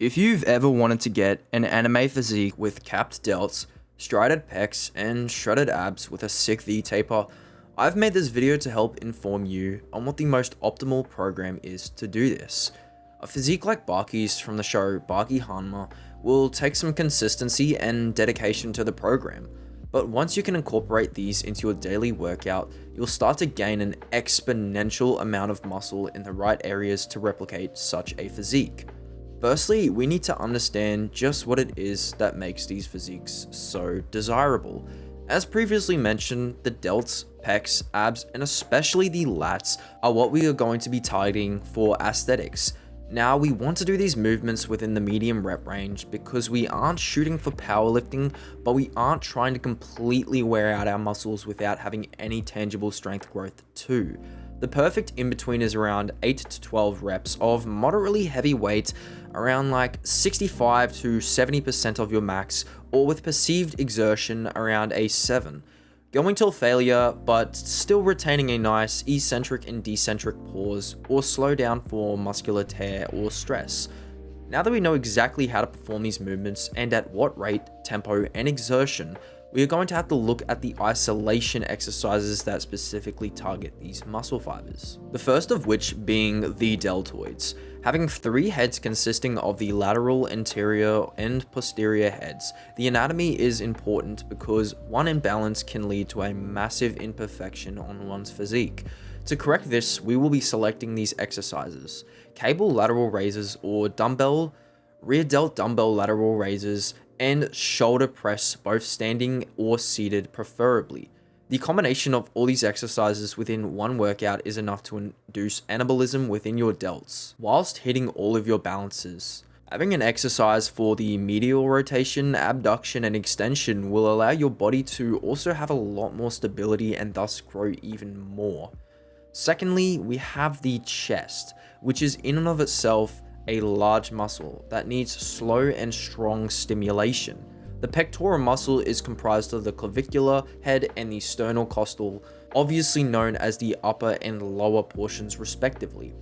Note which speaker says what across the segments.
Speaker 1: If you've ever wanted to get an anime physique with capped delts, strided pecs, and shredded abs with a sick V-taper, I've made this video to help inform you on what the most optimal program is to do this. A physique like Baki's from the show Baki Hanma will take some consistency and dedication to the program, but once you can incorporate these into your daily workout, you'll start to gain an exponential amount of muscle in the right areas to replicate such a physique. Firstly, we need to understand just what it is that makes these physiques so desirable. As previously mentioned, the delts, pecs, abs, and especially the lats are what we are going to be targeting for aesthetics. Now, we want to do these movements within the medium rep range because we aren't shooting for powerlifting, but we aren't trying to completely wear out our muscles without having any tangible strength growth too. The perfect in-between is around 8 to 12 reps of moderately heavy weight, around like 65 to 70% of your max, or with perceived exertion around a 7. Going till failure, but still retaining a nice eccentric and decentric pause, or slow down for muscular tear or stress. Now that we know exactly how to perform these movements and at what rate, tempo, and exertion, we are going to have to look at the isolation exercises that specifically target these muscle fibers. The first of which being the deltoids. Having 3 heads consisting of the lateral, anterior, and posterior heads, the anatomy is important because one imbalance can lead to a massive imperfection on one's physique. To correct this, we will be selecting these exercises: cable lateral raises or dumbbell, rear delt dumbbell lateral raises, and shoulder press, both standing or seated preferably. The combination of all these exercises within one workout is enough to induce anabolism within your delts, whilst hitting all of your balances. Having an exercise for the medial rotation, abduction, and extension will allow your body to also have a lot more stability and thus grow even more. Secondly, we have the chest, which is in and of itself a large muscle that needs slow and strong stimulation. The pectoral muscle is comprised of the clavicular head and the sternocostal, obviously known as the upper and lower portions respectively.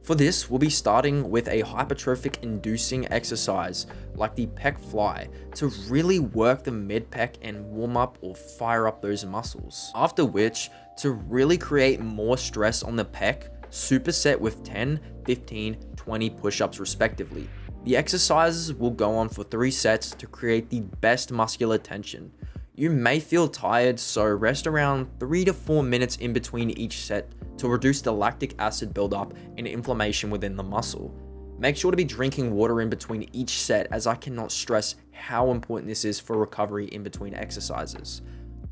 Speaker 1: For this, we'll be starting with a hypertrophic inducing exercise like the pec fly to really work the mid-pec and warm up or fire up those muscles. After which, to really create more stress on the pec, superset with 10, 15, 20 push-ups respectively. The exercises will go on for 3 sets to create the best muscular tension. You may feel tired, so rest around 3 to 4 minutes in between each set to reduce the lactic acid buildup and inflammation within the muscle. Make sure to be drinking water in between each set, as I cannot stress how important this is for recovery in between exercises.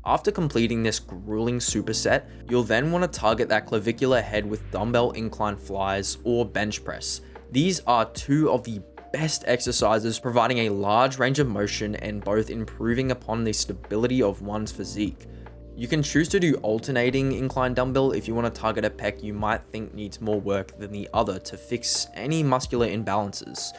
Speaker 1: After completing this grueling superset, you'll then want to target that clavicular head with dumbbell incline flies or bench press. These are 2 of the best exercises, providing a large range of motion and both improving upon the stability of one's physique. You can choose to do alternating incline dumbbell if you want to target a pec you might think needs more work than the other to fix any muscular imbalances.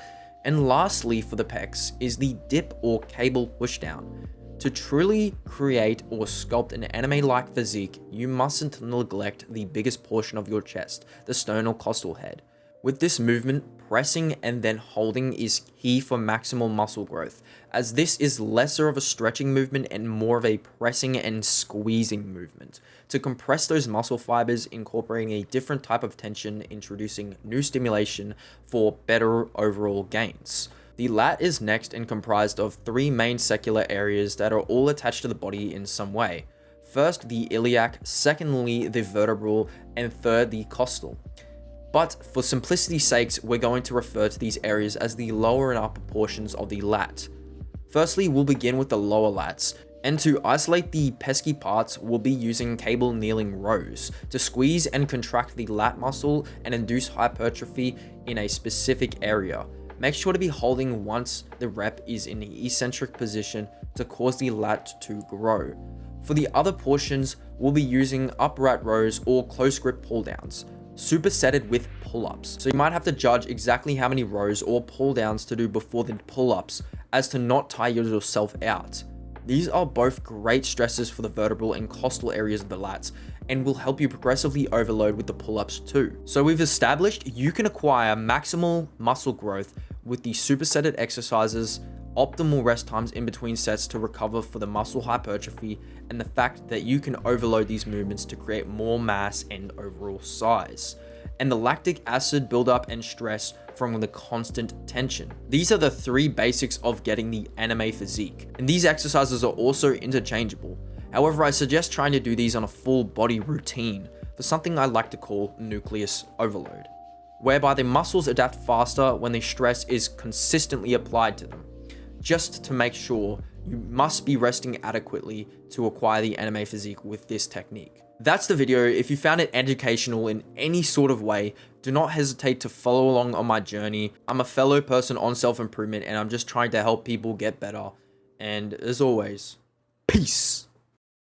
Speaker 1: And lastly for the pecs is the dip or cable pushdown. To truly create or sculpt an anime-like physique, you mustn't neglect the biggest portion of your chest, the sternocostal head. With this movement, pressing and then holding is key for maximal muscle growth, as this is lesser of a stretching movement and more of a pressing and squeezing movement. To compress those muscle fibers, incorporating a different type of tension, introducing new stimulation for better overall gains. The lat is next and comprised of 3 main secular areas that are all attached to the body in some way. First, the iliac, secondly, the vertebral, and third, the costal. But for simplicity's sakes, we're going to refer to these areas as the lower and upper portions of the lat. Firstly, we'll begin with the lower lats, and to isolate the pesky parts, we'll be using cable kneeling rows to squeeze and contract the lat muscle and induce hypertrophy in a specific area. Make sure to be holding once the rep is in the eccentric position to cause the lat to grow. For the other portions, we'll be using upright rows or close grip pull downs, supersetted with pull-ups. So you might have to judge exactly how many rows or pull downs to do before the pull-ups, as to not tire yourself out. These are both great stresses for the vertebral and costal areas of the lats, and will help you progressively overload with the pull-ups too. So we've established you can acquire maximal muscle growth with the supersetted exercises, optimal rest times in between sets to recover for the muscle hypertrophy, and the fact that you can overload these movements to create more mass and overall size, and the lactic acid buildup and stress from the constant tension. These are the 3 basics of getting the anime physique, and these exercises are also interchangeable. However, I suggest trying to do these on a full body routine for something I like to call nucleus overload, whereby the muscles adapt faster when the stress is consistently applied to them. Just to make sure, you must be resting adequately to acquire the anime physique with this technique. That's the video. If you found it educational in any sort of way, do not hesitate to follow along on my journey. I'm a fellow person on self-improvement, and I'm just trying to help people get better. And as always, peace.